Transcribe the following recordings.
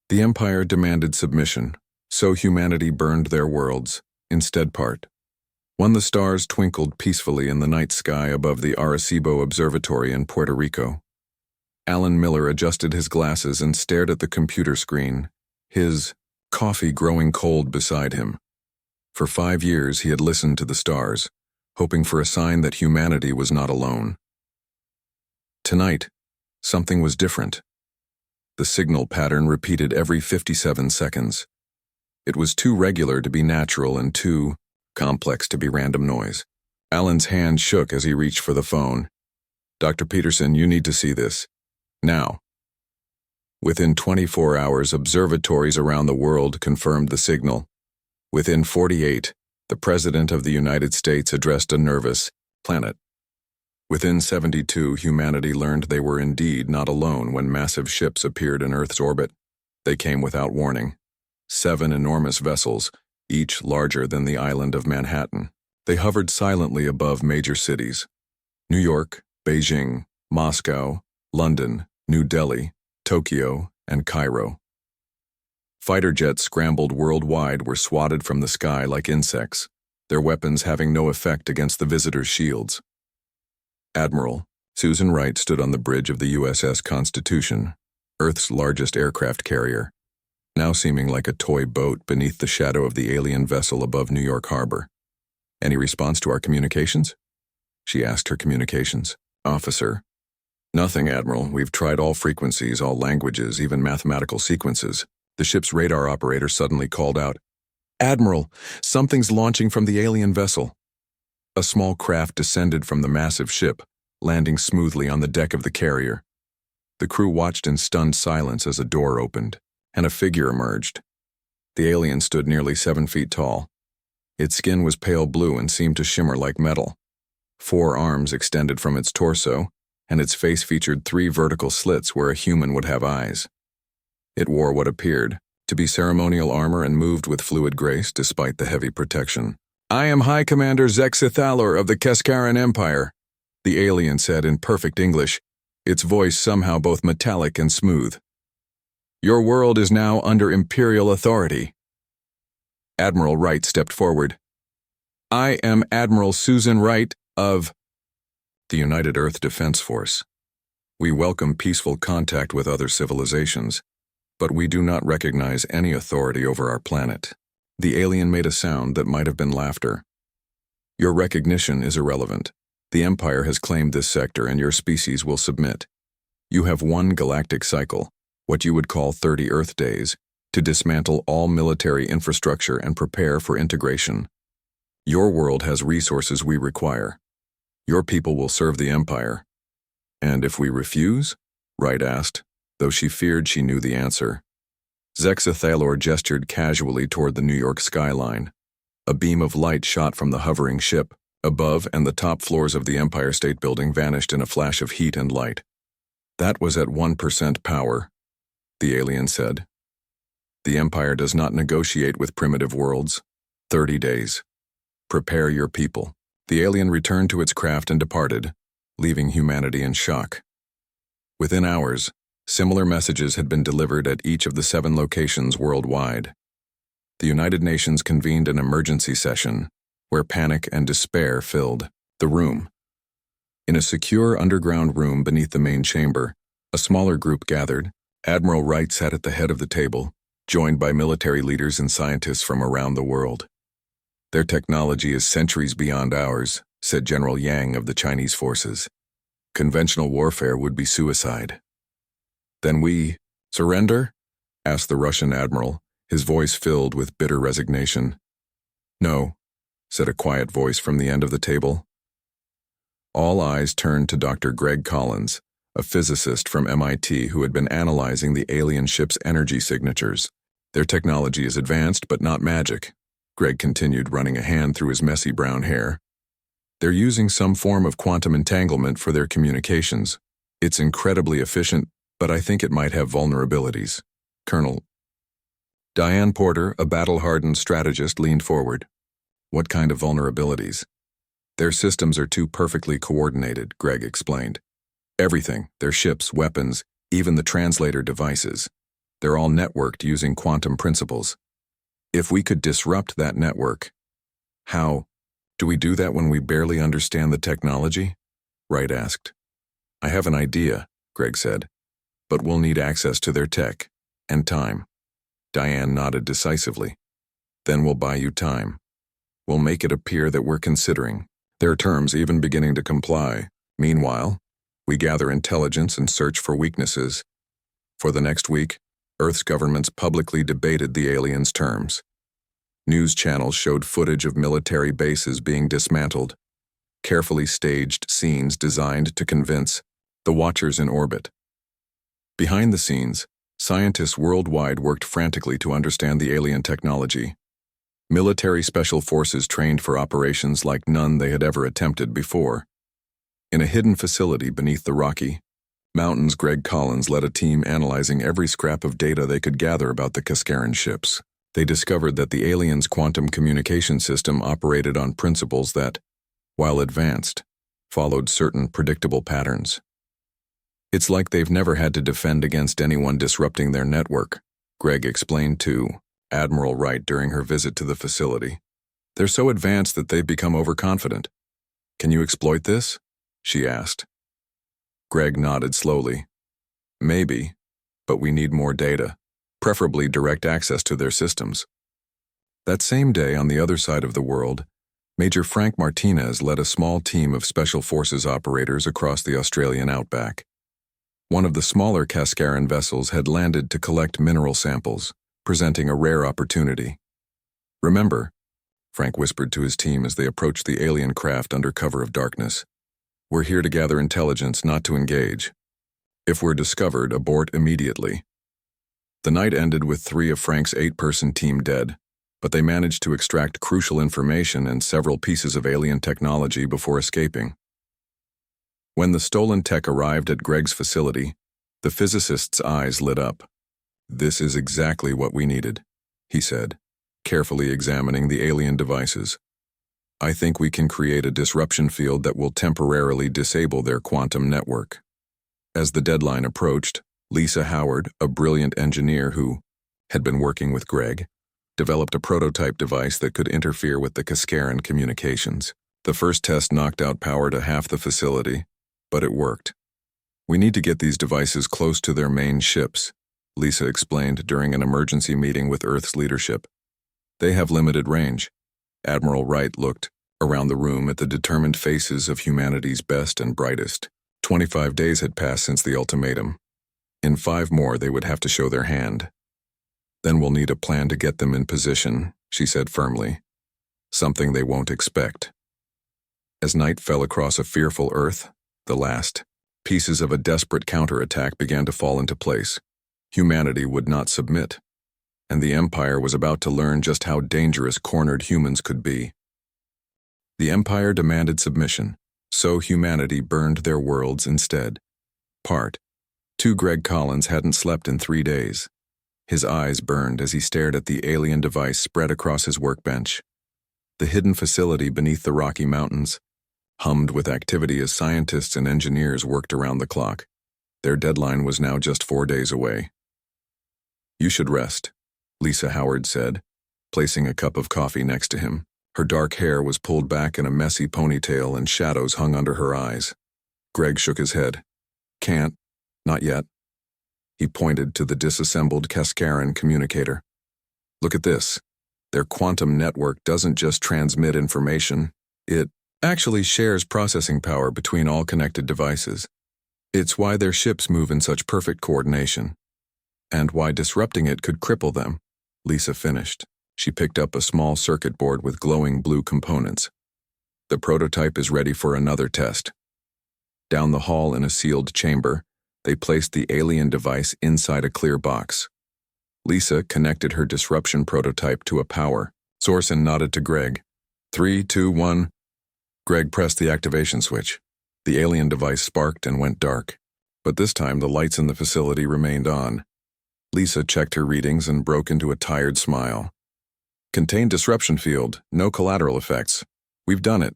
The Empire demanded submission, so humanity burned their worlds, instead part. When the stars twinkled peacefully in the night sky above the Arecibo Observatory in Puerto Rico, Alan Miller adjusted his glasses and stared at the computer screen, his coffee growing cold beside him. For 5 years he had listened to the stars, hoping for a sign that humanity was not alone. Tonight, something was different. The signal pattern repeated every 57 seconds. It was too regular to be natural and too complex to be random noise. Alan's hand shook as he reached for the phone. "Dr. Peterson, you need to see this. Now." Within 24 hours, observatories around the world confirmed the signal. Within 48, the President of the United States addressed a nervous planet. Within 72, humanity learned they were indeed not alone when massive ships appeared in Earth's orbit. They came without warning. 7 enormous vessels, each larger than the island of Manhattan. They hovered silently above major cities: New York, Beijing, Moscow, London, New Delhi, Tokyo, and Cairo. Fighter jets scrambled worldwide were swatted from the sky like insects, their weapons having no effect against the visitors' shields. Admiral Susan Wright stood on the bridge of the USS Constitution, Earth's largest aircraft carrier, now seeming like a toy boat beneath the shadow of the alien vessel above New York Harbor. "Any response to our communications?" she asked her communications officer. "Nothing, Admiral. We've tried all frequencies, all languages, even mathematical sequences." The ship's radar operator suddenly called out, "Admiral, something's launching from the alien vessel." A small craft descended from the massive ship, landing smoothly on the deck of the carrier. The crew watched in stunned silence as a door opened, and a figure emerged. The alien stood nearly 7 feet tall. Its skin was pale blue and seemed to shimmer like metal. 4 arms extended from its torso, and its face featured 3 vertical slits where a human would have eyes. It wore what appeared to be ceremonial armor and moved with fluid grace despite the heavy protection. "I am High Commander Zexithalor of the Keskaran Empire," the alien said in perfect English, its voice somehow both metallic and smooth. "Your world is now under Imperial authority." Admiral Wright stepped forward. "I am Admiral Susan Wright of the United Earth Defense Force. We welcome peaceful contact with other civilizations, but we do not recognize any authority over our planet." The alien made a sound that might have been laughter. "Your recognition is irrelevant. The Empire has claimed this sector and your species will submit. You have 1 galactic cycle, what you would call 30 Earth days, to dismantle all military infrastructure and prepare for integration. Your world has resources we require. Your people will serve the Empire." "And if we refuse?" Wright asked, though she feared she knew the answer. Zexithalor gestured casually toward the New York skyline. A beam of light shot from the hovering ship above, and the top floors of the Empire State Building vanished in a flash of heat and light. "That was at 1% power," the alien said. "The Empire does not negotiate with primitive worlds. 30 days. Prepare your people." The alien returned to its craft and departed, leaving humanity in shock. Within hours, similar messages had been delivered at each of the 7 locations worldwide. The United Nations convened an emergency session, where panic and despair filled the room. In a secure underground room beneath the main chamber, a smaller group gathered. Admiral Wright sat at the head of the table, joined by military leaders and scientists from around the world. "Their technology is centuries beyond ours," said General Yang of the Chinese forces. "Conventional warfare would be suicide." "Then we surrender?" asked the Russian admiral, his voice filled with bitter resignation. "No," said a quiet voice from the end of the table. All eyes turned to Dr. Greg Collins, a physicist from MIT who had been analyzing the alien ship's energy signatures. "Their technology is advanced, but not magic," Greg continued, running a hand through his messy brown hair. "They're using some form of quantum entanglement for their communications. It's incredibly efficient, but I think it might have vulnerabilities." Colonel Diane Porter, a battle-hardened strategist, leaned forward. "What kind of vulnerabilities?" "Their systems are too perfectly coordinated," Greg explained. "Everything, their ships, weapons, even the translator devices. They're all networked using quantum principles. If we could disrupt that network, how do we do that when we barely understand the technology? Wright asked. I have an idea, Greg said, but we'll need access to their tech and time. Diane nodded decisively. Then we'll buy you time. We'll make it appear that we're considering their terms, even beginning to comply. Meanwhile, we gather intelligence and search for weaknesses. For the next week, Earth's governments publicly debated the aliens' terms. News channels showed footage of military bases being dismantled, carefully staged scenes designed to convince the watchers in orbit. Behind the scenes, scientists worldwide worked frantically to understand the alien technology. Military special forces trained for operations like none they had ever attempted before. In a hidden facility beneath the Rocky Mountains, Greg Collins led a team analyzing every scrap of data they could gather about the Cascaran ships. They discovered that the aliens' quantum communication system operated on principles that, while advanced, followed certain predictable patterns. It's like they've never had to defend against anyone disrupting their network, Greg explained to Admiral Wright during her visit to the facility. They're so advanced that they've become overconfident. Can you exploit this? She asked. Greg nodded slowly. Maybe, but we need more data, preferably direct access to their systems. That same day, on the other side of the world, Major Frank Martinez led a small team of Special Forces operators across the Australian outback. One of the smaller Cascaran vessels had landed to collect mineral samples, presenting a rare opportunity. Remember, Frank whispered to his team as they approached the alien craft under cover of darkness. We're here to gather intelligence, not to engage. If we're discovered, abort immediately. The night ended with 3 of Frank's 8-person team dead, but they managed to extract crucial information and several pieces of alien technology before escaping. When the stolen tech arrived at Greg's facility, the physicist's eyes lit up. This is exactly what we needed, he said, carefully examining the alien devices. I think we can create a disruption field that will temporarily disable their quantum network. As the deadline approached, Lisa Howard, a brilliant engineer who had been working with Greg, developed a prototype device that could interfere with the Cascaran communications. The first test knocked out power to half the facility, but it worked. We need to get these devices close to their main ships, Lisa explained during an emergency meeting with Earth's leadership. They have limited range. Admiral Wright looked around the room at the determined faces of humanity's best and brightest. 25 days had passed since the ultimatum. In 5 more, they would have to show their hand. Then we'll need a plan to get them in position, she said firmly. Something they won't expect. As night fell across a fearful Earth, the last pieces of a desperate counterattack began to fall into place. Humanity would not submit, and the Empire was about to learn just how dangerous cornered humans could be. The Empire demanded submission, so humanity burned their worlds instead. Part 2. Greg Collins hadn't slept in 3 days. His eyes burned as he stared at the alien device spread across his workbench. The hidden facility beneath the Rocky Mountains hummed with activity as scientists and engineers worked around the clock. Their deadline was now just 4 days away. You should rest, Lisa Howard said, placing a cup of coffee next to him. Her dark hair was pulled back in a messy ponytail and shadows hung under her eyes. Greg shook his head. Can't. Not yet. He pointed to the disassembled Cascaran communicator. Look at this. Their quantum network doesn't just transmit information. It actually shares processing power between all connected devices. It's why their ships move in such perfect coordination. And why disrupting it could cripple them, Lisa finished. She picked up a small circuit board with glowing blue components. The prototype is ready for another test. Down the hall in a sealed chamber, they placed the alien device inside a clear box. Lisa connected her disruption prototype to a power source and nodded to Greg. 3, 2, 1. Greg pressed the activation switch. The alien device sparked and went dark, but this time the lights in the facility remained on. Lisa checked her readings and broke into a tired smile. Contained disruption field, no collateral effects. We've done it.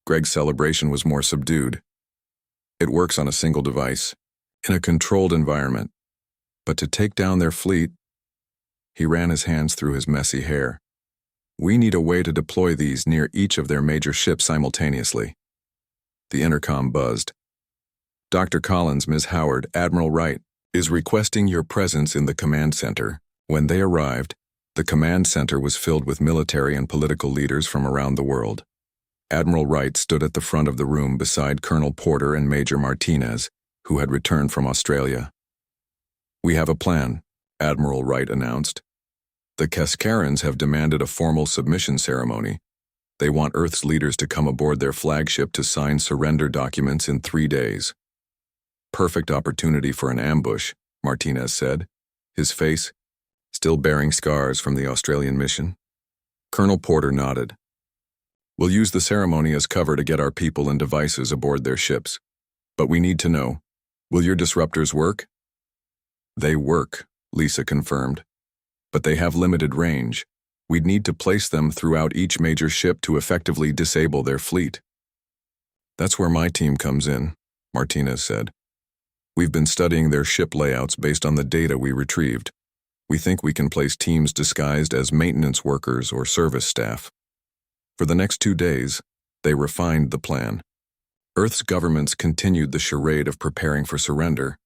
Greg's celebration was more subdued. It works on a single device, in a controlled environment. But to take down their fleet, he ran his hands through his messy hair. We need a way to deploy these near each of their major ships simultaneously. The intercom buzzed. Dr. Collins, Ms. Howard, Admiral Wright, is requesting your presence in the command center. When they arrived, the command center was filled with military and political leaders from around the world. Admiral Wright stood at the front of the room beside Colonel Porter and Major Martinez, who had returned from Australia. We have a plan, Admiral Wright announced. The Cascarans have demanded a formal submission ceremony. They want Earth's leaders to come aboard their flagship to sign surrender documents in 3 days. Perfect opportunity for an ambush, Martinez said, his face still bearing scars from the Australian mission. Colonel Porter nodded. We'll use the ceremony as cover to get our people and devices aboard their ships. But we need to know, will your disruptors work? They work, Lisa confirmed. But they have limited range. We'd need to place them throughout each major ship to effectively disable their fleet. That's where my team comes in, Martinez said. We've been studying their ship layouts based on the data we retrieved. We think we can place teams disguised as maintenance workers or service staff. For the next 2 days, they refined the plan. Earth's governments continued the charade of preparing for surrender.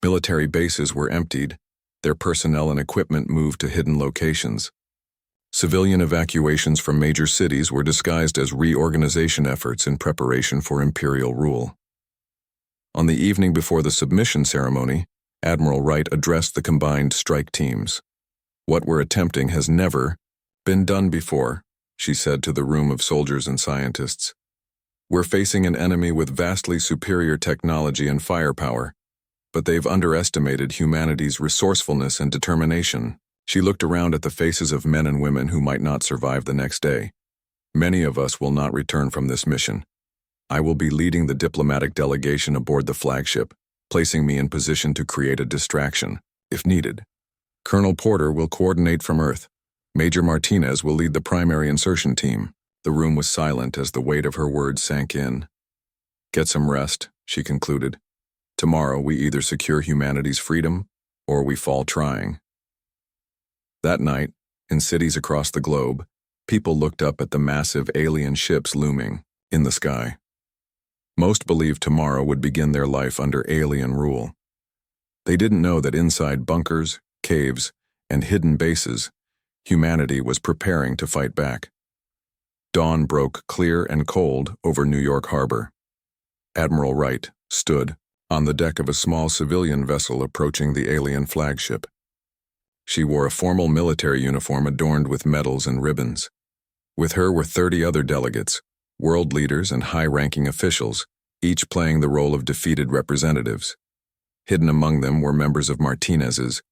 Military bases were emptied, their personnel and equipment moved to hidden locations. Civilian evacuations from major cities were disguised as reorganization efforts in preparation for imperial rule. On the evening before the submission ceremony, Admiral Wright addressed the combined strike teams. What we're attempting has never been done before, she said to the room of soldiers and scientists. We're facing an enemy with vastly superior technology and firepower, but they've underestimated humanity's resourcefulness and determination. She looked around at the faces of men and women who might not survive the next day. Many of us will not return from this mission. I will be leading the diplomatic delegation aboard the flagship, placing me in position to create a distraction, if needed. Colonel Porter will coordinate from Earth. Major Martinez will lead the primary insertion team. The room was silent as the weight of her words sank in. Get some rest, she concluded. Tomorrow we either secure humanity's freedom, or we fall trying. That night, in cities across the globe, people looked up at the massive alien ships looming in the sky. Most believed tomorrow would begin their life under alien rule. They didn't know that inside bunkers, caves, and hidden bases, humanity was preparing to fight back. Dawn broke clear and cold over New York Harbor. Admiral Wright stood on the deck of a small civilian vessel approaching the alien flagship. She wore a formal military uniform adorned with medals and ribbons. With her were 30 other delegates, world leaders and high-ranking officials, each playing the role of defeated representatives. Hidden among them were members of Martinez's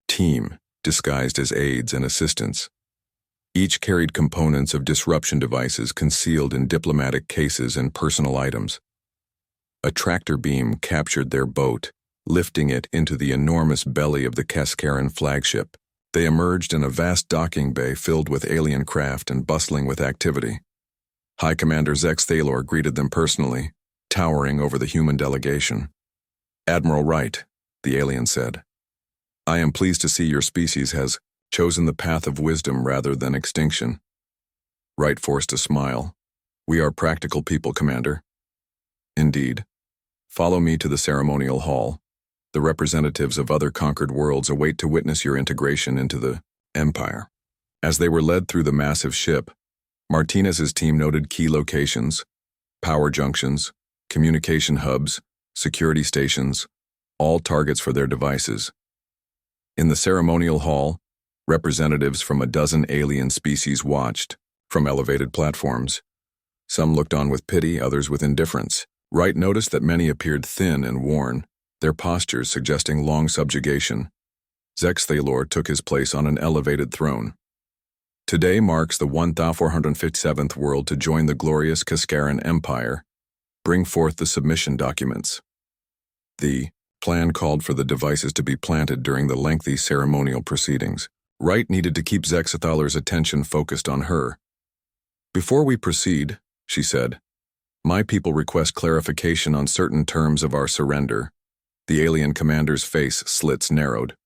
team, disguised as aides and assistants. Each carried components of disruption devices concealed in diplomatic cases and personal items. A tractor beam captured their boat, lifting it into the enormous belly of the Cascaran flagship. They emerged in a vast docking bay filled with alien craft and bustling with activity. High Commander Zex Thalor greeted them personally, towering over the human delegation. Admiral Wright, the alien said, I am pleased to see your species has chosen the path of wisdom rather than extinction. Wright forced a smile. We are practical people, Commander. Indeed. Follow me to the ceremonial hall. The representatives of other conquered worlds await to witness your integration into the Empire. As they were led through the massive ship, Martinez's team noted key locations, power junctions, communication hubs, security stations, all targets for their devices. In the ceremonial hall, representatives from a dozen alien species watched from elevated platforms. Some looked on with pity, others with indifference. Wright noticed that many appeared thin and worn, their postures suggesting long subjugation. Zex Thalor took his place on an elevated throne. Today marks the 1457th world to join the glorious Cascaran Empire. Bring forth the submission documents. The plan called for the devices to be planted during the lengthy ceremonial proceedings. Wright needed to keep Zex Thalor's attention focused on her. Before we proceed, she said, my people request clarification on certain terms of our surrender. The alien commander's face slits narrowed.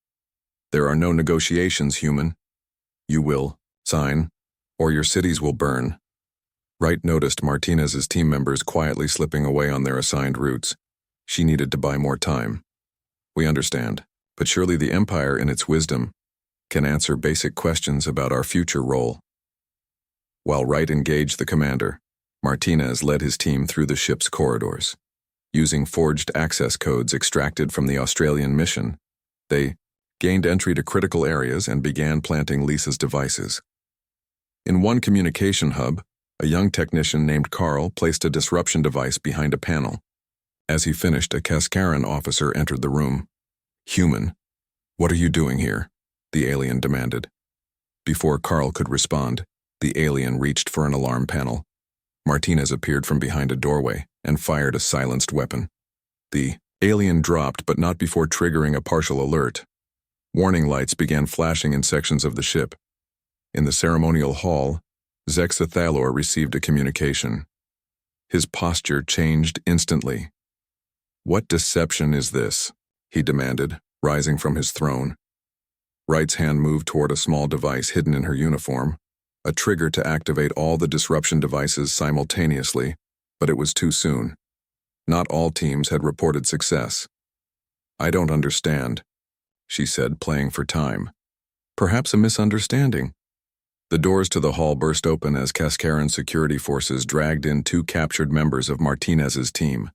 "There are no negotiations, human. You will sign, or your cities will burn." Wright noticed Martinez's team members quietly slipping away on their assigned routes. She needed to buy more time. "We understand, but surely the Empire, in its wisdom, can answer basic questions about our future role." While Wright engaged the commander, Martinez led his team through the ship's corridors. Using forged access codes extracted from the Australian mission, they gained entry to critical areas and began planting Lisa's devices. In one communication hub, a young technician named Carl placed a disruption device behind a panel. As he finished, a Cascaran officer entered the room. "Human, what are you doing here?" the alien demanded. Before Carl could respond, the alien reached for an alarm panel. Martinez appeared from behind a doorway and fired a silenced weapon. The alien dropped, but not before triggering a partial alert. Warning lights began flashing in sections of the ship. In the ceremonial hall, Zexathalor received a communication. His posture changed instantly. "What deception is this?" he demanded, rising from his throne. Wright's hand moved toward a small device hidden in her uniform, a trigger to activate all the disruption devices simultaneously, but it was too soon. Not all teams had reported success. "I don't understand," she said, playing for time. "Perhaps a misunderstanding." The doors to the hall burst open as Cascaran security forces dragged in two captured members of Martinez's team.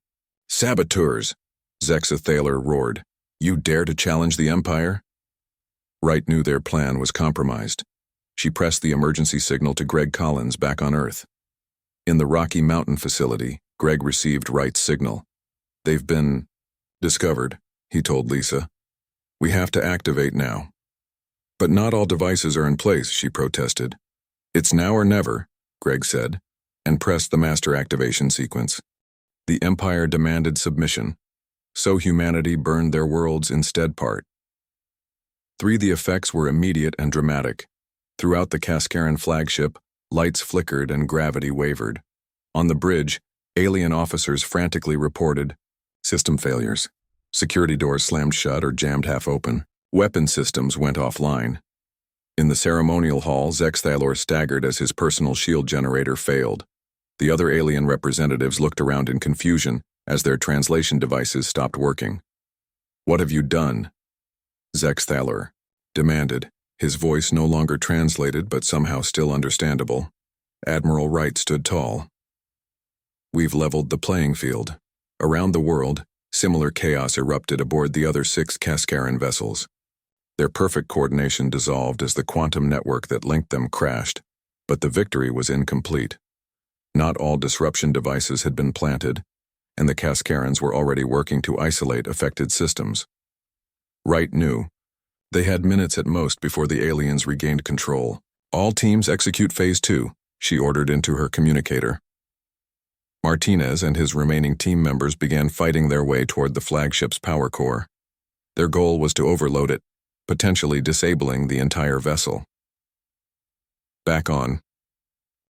"Saboteurs!" Zexathalor roared. "You dare to challenge the Empire?" Wright knew their plan was compromised. She pressed the emergency signal to Greg Collins back on Earth. In the Rocky Mountain facility, Greg received Wright's signal. "They've been discovered," he told Lisa. "We have to activate now." "But not all devices are in place," she protested. "It's now or never," Greg said, and pressed the master activation sequence. The Empire demanded submission, so humanity burned their worlds instead. Part 3. The effects were immediate and dramatic. Throughout the Cascaran flagship, lights flickered and gravity wavered. On the bridge, alien officers frantically reported system failures. Security doors slammed shut or jammed half open. Weapon systems went offline. In the ceremonial hall, Zexathalor staggered as his personal shield generator failed. The other alien representatives looked around in confusion as their translation devices stopped working. "What have you done?" Zexathalor demanded, his voice no longer translated but somehow still understandable. Admiral Wright stood tall. "We've leveled the playing field." Around the world, similar chaos erupted aboard the other 6 Cascaran vessels. Their perfect coordination dissolved as the quantum network that linked them crashed, but the victory was incomplete. Not all disruption devices had been planted, and the Cascarans were already working to isolate affected systems. Wright knew. They had minutes at most before the aliens regained control. "All teams execute Phase 2, she ordered into her communicator. Martinez and his remaining team members began fighting their way toward the flagship's power core. Their goal was to overload it, potentially disabling the entire vessel. Back on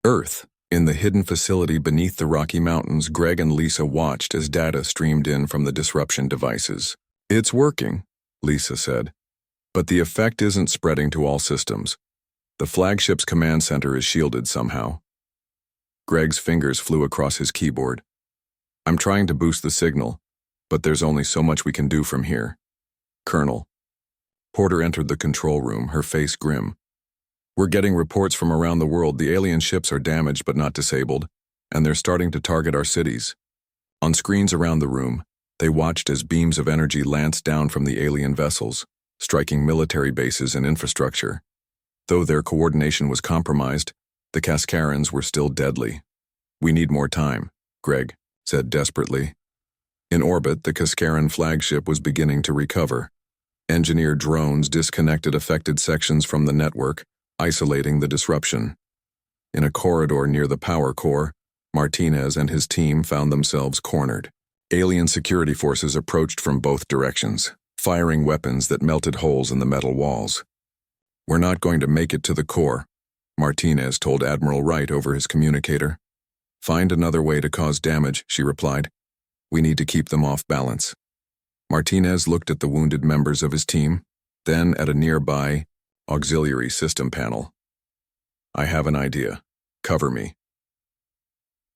Earth, in the hidden facility beneath the Rocky Mountains, Greg and Lisa watched as data streamed in from the disruption devices. "It's working," Lisa said. "But the effect isn't spreading to all systems. The flagship's command center is shielded somehow." Greg's fingers flew across his keyboard. "I'm trying to boost the signal, but there's only so much we can do from here." "Colonel." Porter entered the control room, her face grim. "We're getting reports from around the world. The alien ships are damaged but not disabled, and they're starting to target our cities." On screens around the room, they watched as beams of energy lanced down from the alien vessels, striking military bases and infrastructure. Though their coordination was compromised, the Cascarans were still deadly. "We need more time," Greg said desperately. In orbit, the Cascaran flagship was beginning to recover. Engineered drones disconnected affected sections from the network, isolating the disruption. In a corridor near the power core, Martinez and his team found themselves cornered. Alien security forces approached from both directions, firing weapons that melted holes in the metal walls. "We're not going to make it to the core," Martinez told Admiral Wright over his communicator. "Find another way to cause damage," she replied. "We need to keep them off balance." Martinez looked at the wounded members of his team, then at a nearby auxiliary system panel. I have an idea. Cover me.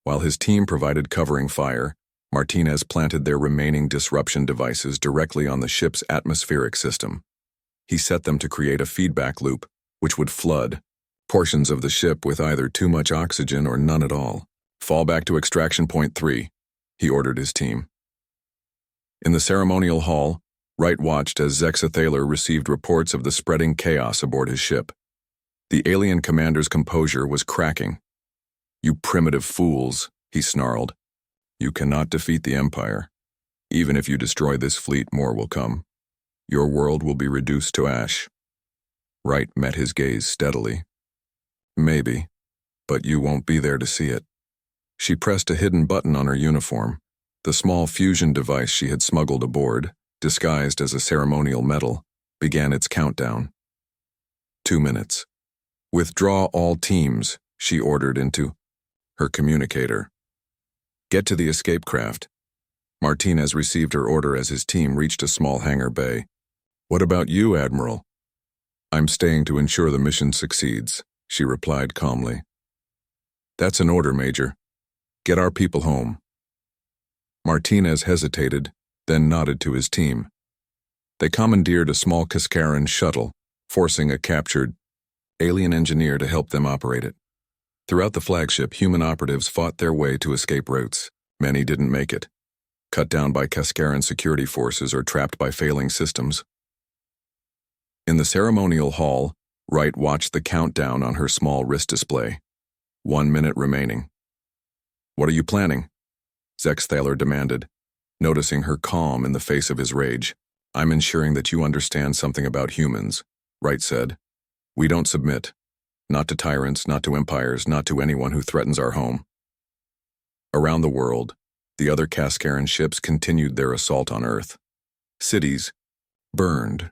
While his team provided covering fire, Martinez planted their remaining disruption devices directly on the ship's atmospheric system. He set them to create a feedback loop, which would flood portions of the ship with either too much oxygen or none at all. Fall back to extraction point 3, he ordered his team. In the ceremonial hall, Wright watched as Zexathaler received reports of the spreading chaos aboard his ship. The alien commander's composure was cracking. You primitive fools, he snarled. You cannot defeat the Empire. Even if you destroy this fleet, more will come. Your world will be reduced to ash. Wright met his gaze steadily. Maybe, but you won't be there to see it. She pressed a hidden button on her uniform. The small fusion device she had smuggled aboard, disguised as a ceremonial medal, began its countdown. 2 minutes. Withdraw all teams, she ordered into her communicator. Get to the escape craft. Martinez received her order as his team reached a small hangar bay. What about you, Admiral? I'm staying to ensure the mission succeeds, she replied calmly. That's an order, Major. Get our people home. Martinez hesitated, then nodded to his team. They commandeered a small Cascaran shuttle, forcing a captured alien engineer to help them operate it. Throughout the flagship, human operatives fought their way to escape routes. Many didn't make it, cut down by Cascaran security forces or trapped by failing systems. In the ceremonial hall, Wright watched the countdown on her small wrist display. 1 minute remaining. What are you planning? Zexathaler demanded, noticing her calm in the face of his rage. I'm ensuring that you understand something about humans, Wright said. We don't submit. Not to tyrants, not to empires, not to anyone who threatens our home. Around the world, the other Cascaran ships continued their assault on Earth. Cities burned.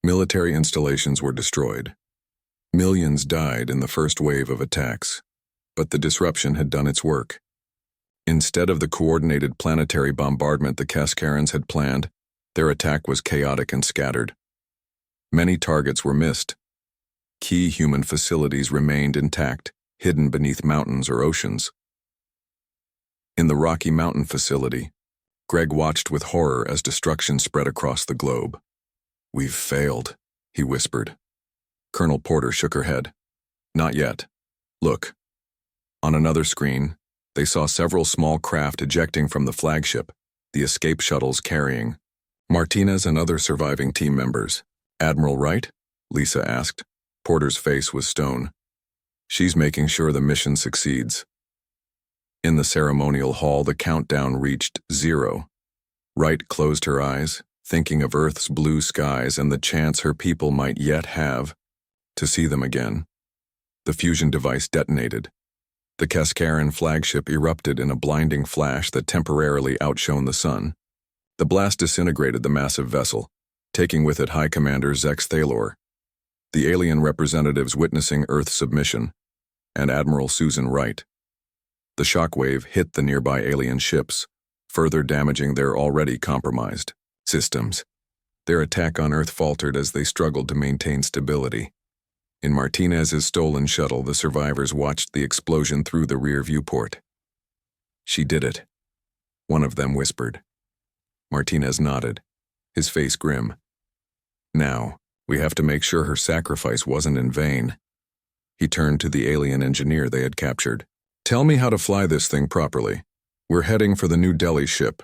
Military installations were destroyed. Millions died in the first wave of attacks, but the disruption had done its work. Instead of the coordinated planetary bombardment the Cascarans had planned, their attack was chaotic and scattered. Many targets were missed. Key human facilities remained intact, hidden beneath mountains or oceans. In the Rocky Mountain facility, Greg watched with horror as destruction spread across the globe. We've failed, he whispered. Colonel Porter shook her head. Not yet. Look. On another screen, they saw several small craft ejecting from the flagship, the escape shuttles carrying Martinez and other surviving team members. Admiral Wright? Lisa asked. Porter's face was stone. She's making sure the mission succeeds. In the ceremonial hall, the countdown reached 0. Wright closed her eyes, thinking of Earth's blue skies and the chance her people might yet have to see them again. The fusion device detonated. The Cascaran flagship erupted in a blinding flash that temporarily outshone the sun. The blast disintegrated the massive vessel, taking with it High Commander Zexathaler, the alien representatives witnessing Earth's submission, and Admiral Susan Wright. The shockwave hit the nearby alien ships, further damaging their already compromised systems. Their attack on Earth faltered as they struggled to maintain stability. In Martinez's stolen shuttle, the survivors watched the explosion through the rear viewport. She did it, one of them whispered. Martinez nodded, his face grim. Now, we have to make sure her sacrifice wasn't in vain. He turned to the alien engineer they had captured. Tell me how to fly this thing properly. We're heading for the New Delhi ship.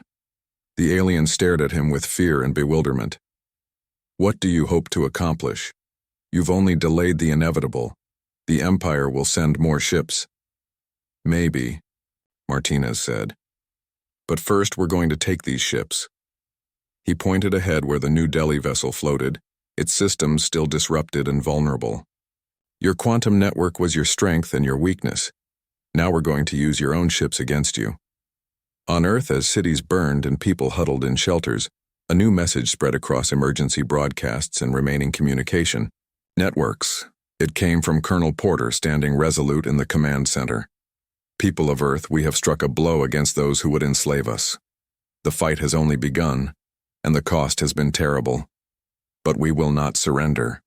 The alien stared at him with fear and bewilderment. What do you hope to accomplish? You've only delayed the inevitable. The Empire will send more ships. Maybe, Martinez said. But first we're going to take these ships. He pointed ahead where the New Delhi vessel floated, its systems still disrupted and vulnerable. Your quantum network was your strength and your weakness. Now we're going to use your own ships against you. On Earth, as cities burned and people huddled in shelters, a new message spread across emergency broadcasts and remaining communication networks. It came from Colonel Porter, standing resolute in the command center. People of Earth, we have struck a blow against those who would enslave us. The fight has only begun, and the cost has been terrible. But we will not surrender.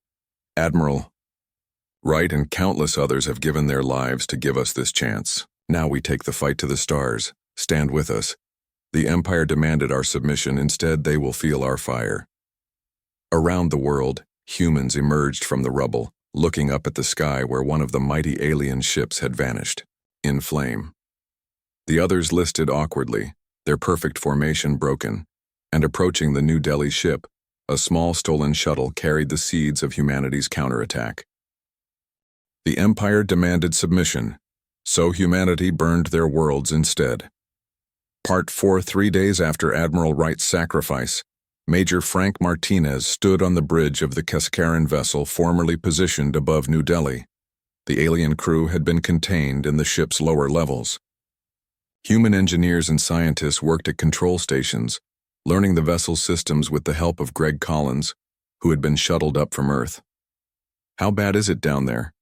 Admiral Wright and countless others have given their lives to give us this chance. Now we take the fight to the stars. Stand with us. The Empire demanded our submission. Instead, they will feel our fire. Around the world, humans emerged from the rubble, looking up at the sky where one of the mighty alien ships had vanished, in flame. The others listed awkwardly, their perfect formation broken, and approaching the New Delhi ship, a small stolen shuttle carried the seeds of humanity's counterattack. The Empire demanded submission, so humanity burned their worlds instead. Part 4. 3 days after Admiral Wright's sacrifice, Major Frank Martinez stood on the bridge of the Cascaran vessel formerly positioned above New Delhi. The alien crew had been contained in the ship's lower levels. Human engineers and scientists worked at control stations, learning the vessel's systems with the help of Greg Collins, who had been shuttled up from Earth. "How bad is it down there?"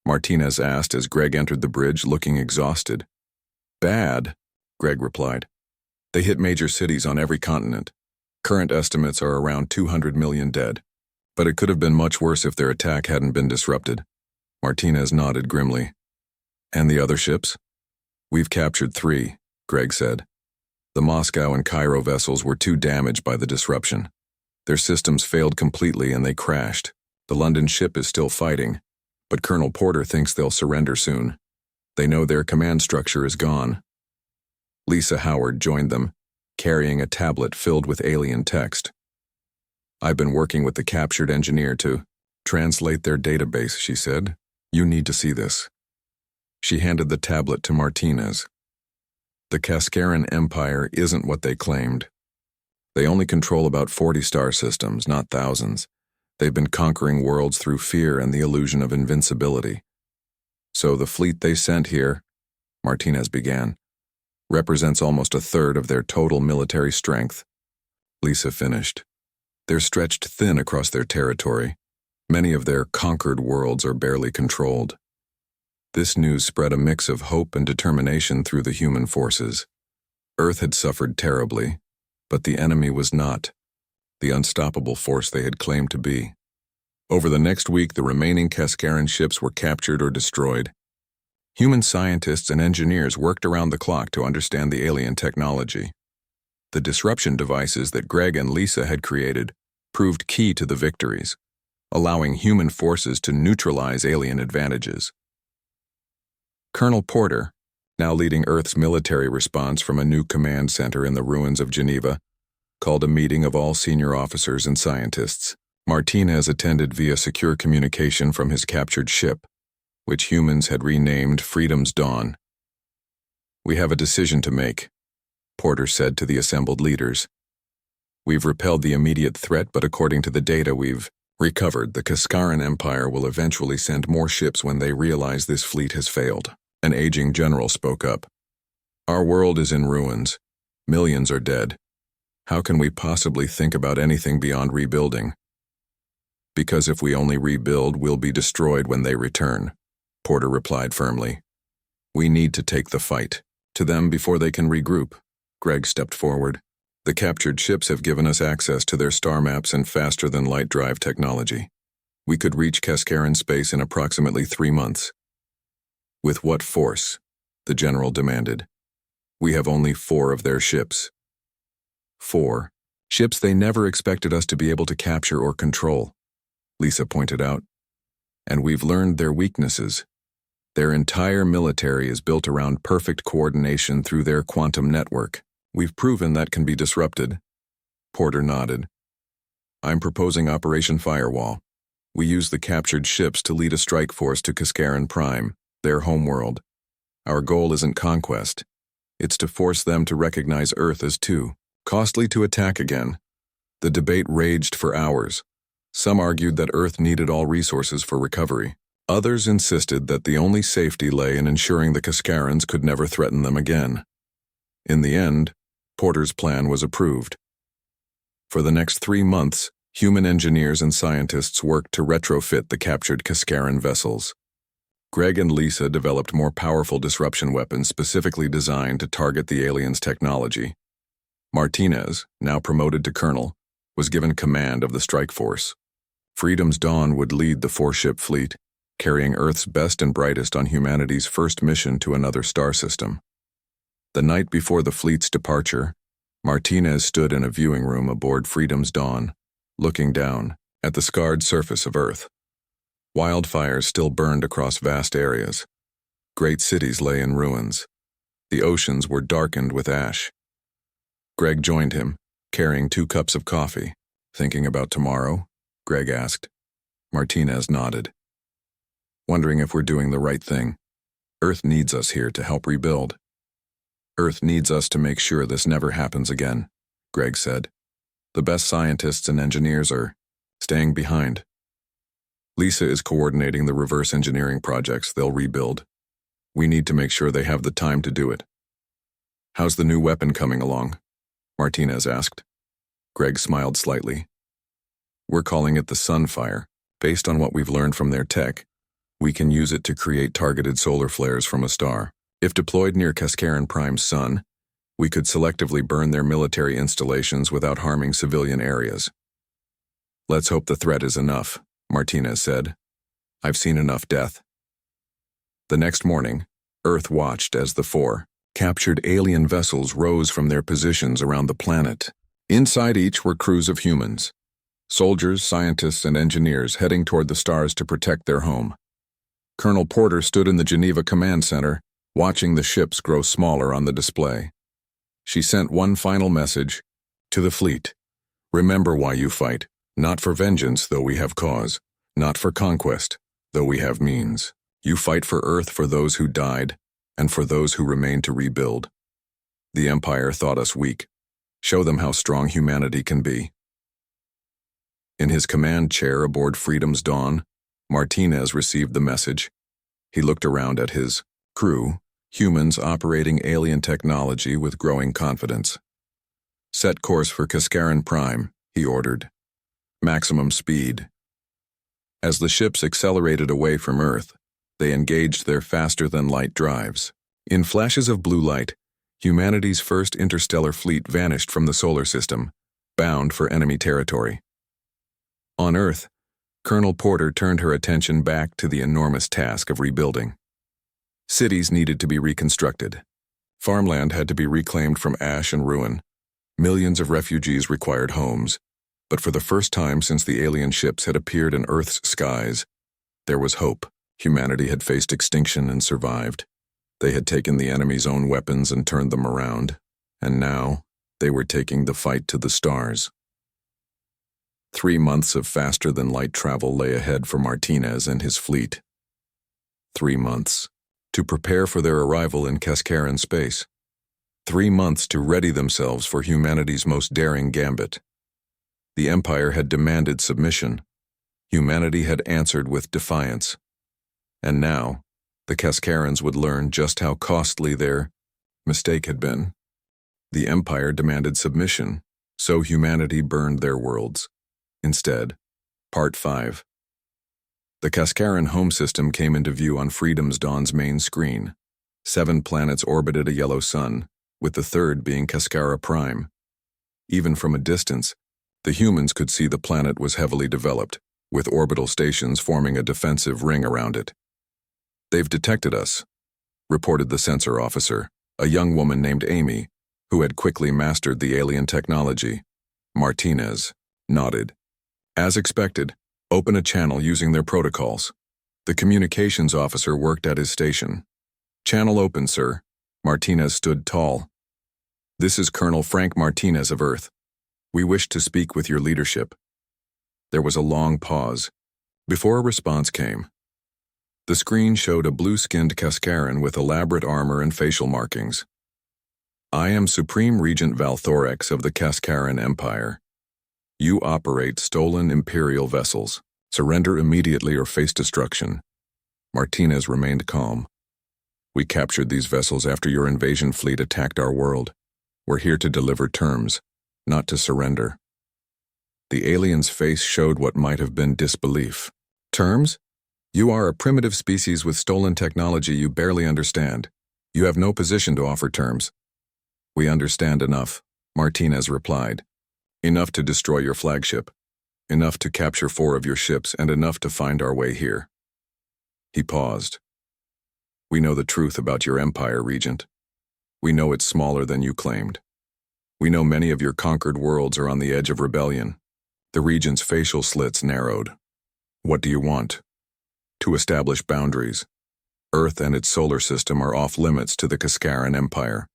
Martinez asked as Greg entered the bridge, looking exhausted. "Bad," Greg replied. "They hit major cities on every continent. Current estimates are around 200 million dead. But it could have been much worse if their attack hadn't been disrupted." Martinez nodded grimly. "And the other ships?" "We've captured 3, Greg said. The Moscow and Cairo vessels were too damaged by the disruption. Their systems failed completely and they crashed. The London ship is still fighting, but Colonel Porter thinks they'll surrender soon. They know their command structure is gone." Lisa Howard joined them, carrying a tablet filled with alien text. "I've been working with the captured engineer to translate their database," she said. "You need to see this." She handed the tablet to Martinez. "The Cascaran Empire isn't what they claimed. They only control about 40 star systems, not thousands. They've been conquering worlds through fear and the illusion of invincibility. So the fleet they sent here," Martinez began, "represents almost a third of their total military strength." Lisa finished. "They're stretched thin across their territory. Many of their conquered worlds are barely controlled." This news spread a mix of hope and determination through the human forces. Earth had suffered terribly, but the enemy was not the unstoppable force they had claimed to be. Over the next week, the remaining Cascaran ships were captured or destroyed. Human scientists and engineers worked around the clock to understand the alien technology. The disruption devices that Greg and Lisa had created proved key to the victories, allowing human forces to neutralize alien advantages. Colonel Porter, now leading Earth's military response from a new command center in the ruins of Geneva, called a meeting of all senior officers and scientists. Martinez attended via secure communication from his captured ship, which humans had renamed Freedom's Dawn. "We have a decision to make," Porter said to the assembled leaders. "We've repelled the immediate threat, but according to the data we've recovered, the Cascaran Empire will eventually send more ships when they realize this fleet has failed." An aging general spoke up. "Our world is in ruins. Millions are dead. How can we possibly think about anything beyond rebuilding? Because if we only rebuild, we'll be destroyed when they return," Porter replied firmly. "We need to take the fight to them before they can regroup." Greg stepped forward. "The captured ships have given us access to their star maps and faster-than-light drive technology. We could reach Cascaran space in approximately 3 months. "With what force?" the general demanded. "We have only 4 of their ships." 4 ships they never expected us to be able to capture or control, Lisa pointed out. "And we've learned their weaknesses. Their entire military is built around perfect coordination through their quantum network. We've proven that can be disrupted." Porter nodded. "I'm proposing Operation Firewall. We use the captured ships to lead a strike force to Cascaran Prime, their homeworld. Our goal isn't conquest. It's to force them to recognize Earth as too costly to attack again." The debate raged for hours. Some argued that Earth needed all resources for recovery. Others insisted that the only safety lay in ensuring the Cascarans could never threaten them again. In the end, Porter's plan was approved. For the next 3 months, human engineers and scientists worked to retrofit the captured Cascaran vessels. Greg and Lisa developed more powerful disruption weapons specifically designed to target the aliens' technology. Martinez, now promoted to colonel, was given command of the strike force. Freedom's Dawn would lead the four-ship fleet, carrying Earth's best and brightest on humanity's first mission to another star system. The night before the fleet's departure, Martinez stood in a viewing room aboard Freedom's Dawn, looking down at the scarred surface of Earth. Wildfires still burned across vast areas. Great cities lay in ruins. The oceans were darkened with ash. Greg joined him, carrying 2 cups of coffee. "Thinking about tomorrow?" Greg asked. Martinez nodded. "Wondering if we're doing the right thing. Earth needs us here to help rebuild." "Earth needs us to make sure this never happens again," Greg said. "The best scientists and engineers are staying behind. Lisa is coordinating the reverse engineering projects they'll rebuild. We need to make sure they have the time to do it." "How's the new weapon coming along?" Martinez asked. Greg smiled slightly. "We're calling it the Sunfire. Based on what we've learned from their tech, we can use it to create targeted solar flares from a star. If deployed near Cascaran Prime's sun, we could selectively burn their military installations without harming civilian areas." "Let's hope the threat is enough," Martinez said. "I've seen enough death." The next morning, Earth watched as the 4 captured alien vessels rose from their positions around the planet. Inside each were crews of humans, soldiers, scientists, and engineers heading toward the stars to protect their home. Colonel Porter stood in the Geneva Command Center, watching the ships grow smaller on the display. She sent one final message to the fleet. "Remember why you fight. Not for vengeance, though we have cause. Not for conquest, though we have means. You fight for Earth, for those who died, and for those who remain to rebuild. The Empire thought us weak. Show them how strong humanity can be." In his command chair aboard Freedom's Dawn, Martinez received the message. He looked around at his crew, humans operating alien technology with growing confidence. "Set course for Cascaran Prime," he ordered. "Maximum speed." As the ships accelerated away from Earth, they engaged their faster-than-light drives. In flashes of blue light, humanity's first interstellar fleet vanished from the solar system, bound for enemy territory. On Earth, Colonel Porter turned her attention back to the enormous task of rebuilding. Cities needed to be reconstructed. Farmland had to be reclaimed from ash and ruin. Millions of refugees required homes. But for the first time since the alien ships had appeared in Earth's skies, there was hope. Humanity had faced extinction and survived. They had taken the enemy's own weapons and turned them around, and now they were taking the fight to the stars. 3 months of faster-than-light travel lay ahead for Martinez and his fleet. 3 months to prepare for their arrival in Cascaran space. 3 months to ready themselves for humanity's most daring gambit. The Empire had demanded submission. Humanity had answered with defiance. And now, the Cascarans would learn just how costly their mistake had been. The Empire demanded submission, so humanity burned their worlds. Instead, Part 5. The Cascaran home system came into view on Freedom's Dawn's main screen. 7 planets orbited a yellow sun, with the third being Cascara Prime. Even from a distance, the humans could see the planet was heavily developed, with orbital stations forming a defensive ring around it. "They've detected us," reported the sensor officer, a young woman named Amy, who had quickly mastered the alien technology. Martinez nodded. "As expected, open a channel using their protocols." The communications officer worked at his station. "Channel open, sir." Martinez stood tall. "This is Colonel Frank Martinez of Earth. We wish to speak with your leadership." There was a long pause before a response came. The screen showed a blue-skinned Cascaran with elaborate armor and facial markings. "I am Supreme Regent Valthorex of the Cascaran Empire. You operate stolen Imperial vessels. Surrender immediately or face destruction." Martinez remained calm. "We captured these vessels after your invasion fleet attacked our world. We're here to deliver terms, not to surrender." The alien's face showed what might have been disbelief. "Terms? You are a primitive species with stolen technology you barely understand. You have no position to offer terms." "We understand enough," Martinez replied. Enough to destroy your flagship. Enough to capture 4 of your ships and enough to find our way here. He paused. We know the truth about your empire, Regent. We know it's smaller than you claimed. We know many of your conquered worlds are on the edge of rebellion. The Regent's facial slits narrowed. What do you want? To establish boundaries. Earth and its solar system are off limits to the Cascaran Empire.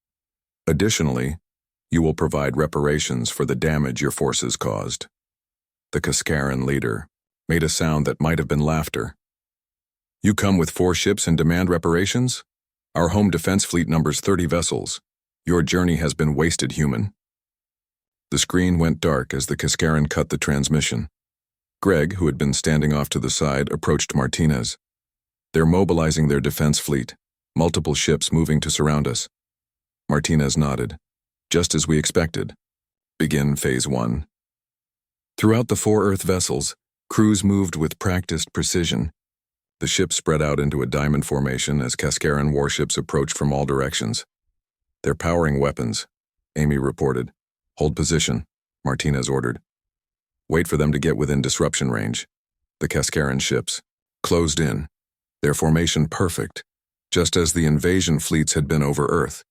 Additionally, you will provide reparations for the damage your forces caused. The Cascaran leader made a sound that might have been laughter. You come with 4 ships and demand reparations? Our home defense fleet numbers 30 vessels. Your journey has been wasted, human. The screen went dark as the Cascaran cut the transmission. Greg, who had been standing off to the side, approached Martinez. They're mobilizing their defense fleet, multiple ships moving to surround us. Martinez nodded. Just as we expected. Begin Phase 1. Throughout the 4 Earth vessels, crews moved with practiced precision. The ships spread out into a diamond formation as Cascaran warships approached from all directions. They're powering weapons, Amy reported. Hold position, Martinez ordered. Wait for them to get within disruption range. The Cascaran ships closed in, their formation perfect, just as the invasion fleets had been over Earth.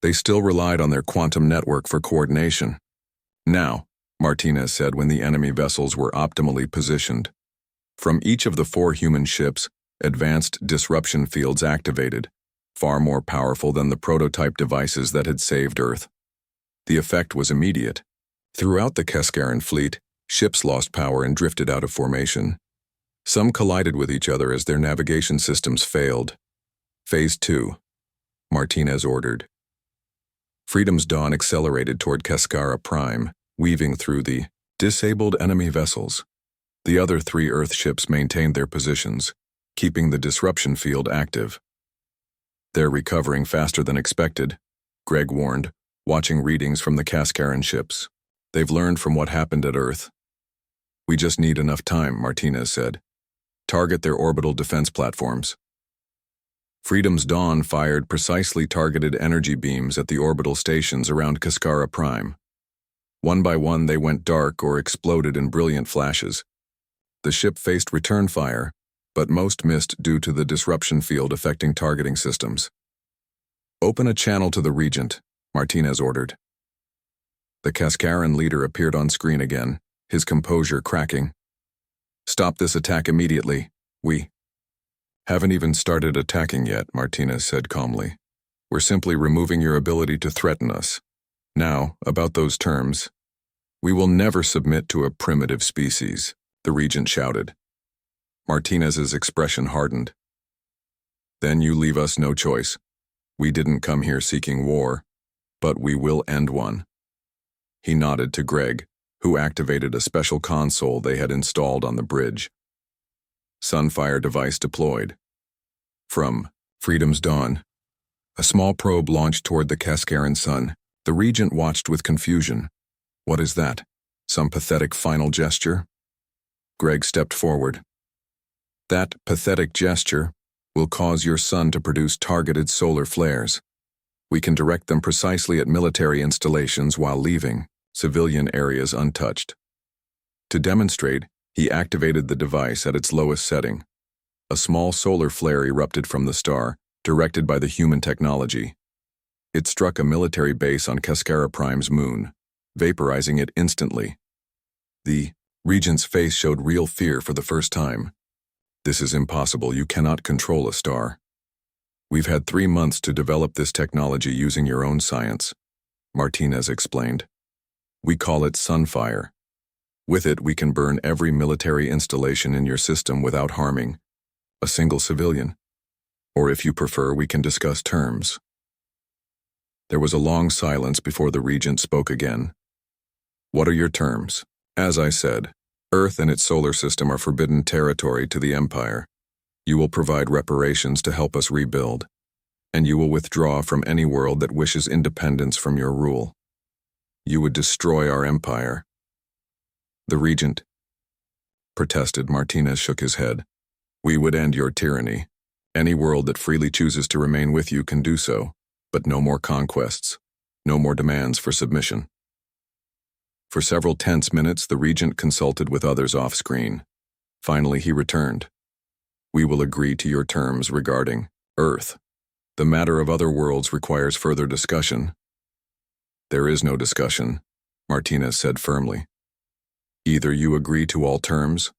They still relied on their quantum network for coordination. Now, Martinez said when the enemy vessels were optimally positioned. From each of the 4 human ships, advanced disruption fields activated, far more powerful than the prototype devices that had saved Earth. The effect was immediate. Throughout the Cascaran fleet, ships lost power and drifted out of formation. Some collided with each other as their navigation systems failed. Phase 2, Martinez ordered. Freedom's Dawn accelerated toward Cascara Prime, weaving through the disabled enemy vessels. The other 3 Earth ships maintained their positions, keeping the disruption field active. They're recovering faster than expected, Greg warned, watching readings from the Cascaran ships. They've learned from what happened at Earth. We just need enough time, Martinez said. Target their orbital defense platforms. Freedom's Dawn fired precisely targeted energy beams at the orbital stations around Cascara Prime. One by one they went dark or exploded in brilliant flashes. The ship faced return fire, but most missed due to the disruption field affecting targeting systems. Open a channel to the Regent, Martinez ordered. The Cascaran leader appeared on screen again, his composure cracking. Stop this attack immediately. We haven't even started attacking yet, Martinez said calmly. We're simply removing your ability to threaten us. Now, about those terms. We will never submit to a primitive species, the Regent shouted. Martinez's expression hardened. Then you leave us no choice. We didn't come here seeking war, but we will end one. He nodded to Greg, who activated a special console they had installed on the bridge. Sunfire device deployed. From Freedom's Dawn, a small probe launched toward the Cascaran sun. The Regent watched with confusion. What is that? Some pathetic final gesture? Greg stepped forward. That pathetic gesture will cause your sun to produce targeted solar flares. We can direct them precisely at military installations while leaving civilian areas untouched. To demonstrate, he activated the device at its lowest setting. A small solar flare erupted from the star, directed by the human technology. It struck a military base on Cascara Prime's moon, vaporizing it instantly. The Regent's face showed real fear for the first time. This is impossible. You cannot control a star. We've had 3 months to develop this technology using your own science, Martinez explained. We call it Sunfire. With it, we can burn every military installation in your system without harming a single civilian. Or if you prefer, we can discuss terms. There was a long silence before the Regent spoke again. What are your terms? As I said, Earth and its solar system are forbidden territory to the Empire. You will provide reparations to help us rebuild, and you will withdraw from any world that wishes independence from your rule. You would destroy our empire. The Regent protested. Martinez shook his head. We would end your tyranny. Any world that freely chooses to remain with you can do so, but no more conquests. No more demands for submission. For several tense minutes, the regent consulted with others off-screen. Finally, he returned. We will agree to your terms regarding Earth. The matter of other worlds requires further discussion. There is no discussion, Martinez said firmly. Either you agree to all terms,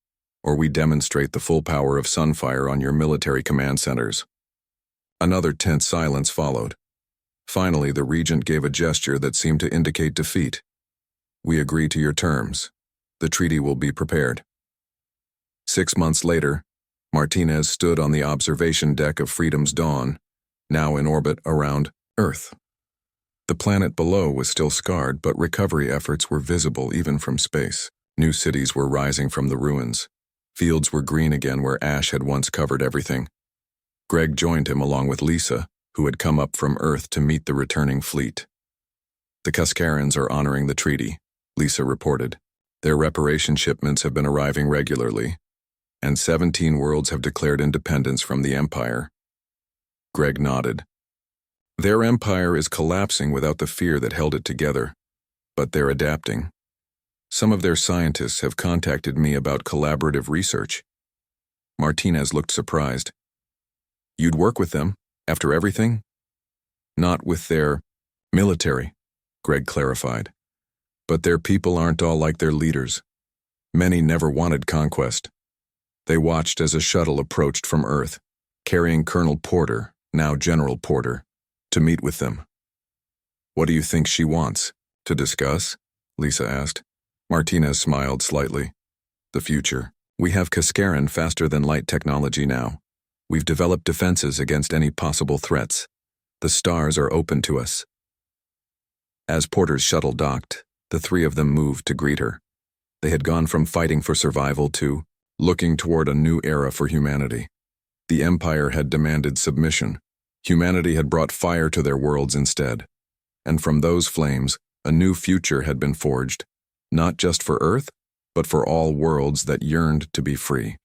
or we demonstrate the full power of Sunfire on your military command centers. Another tense silence followed. Finally, the regent gave a gesture that seemed to indicate defeat. We agree to your terms. The treaty will be prepared. 6 months later, Martinez stood on the observation deck of Freedom's Dawn, now in orbit around Earth. The planet below was still scarred, but recovery efforts were visible even from space. New cities were rising from the ruins. Fields were green again where ash had once covered everything. Greg joined him along with Lisa, who had come up from Earth to meet the returning fleet. The Cascarans are honoring the treaty, Lisa reported. Their reparation shipments have been arriving regularly, and 17 worlds have declared independence from the Empire. Greg nodded. Their empire is collapsing without the fear that held it together, but they're adapting. Some of their scientists have contacted me about collaborative research. Martinez looked surprised. You'd work with them, after everything? Not with their military, Greg clarified. But their people aren't all like their leaders. Many never wanted conquest. They watched as a shuttle approached from Earth, carrying Colonel Porter, now General Porter, to meet with them. What do you think she wants? To discuss? Lisa asked. Martinez smiled slightly. The future. We have Cascaran faster-than-light technology now. We've developed defenses against any possible threats. The stars are open to us. As Porter's shuttle docked, the three of them moved to greet her. They had gone from fighting for survival to looking toward a new era for humanity. The Empire had demanded submission. Humanity had brought fire to their worlds instead. And from those flames, a new future had been forged, not just for Earth, but for all worlds that yearned to be free.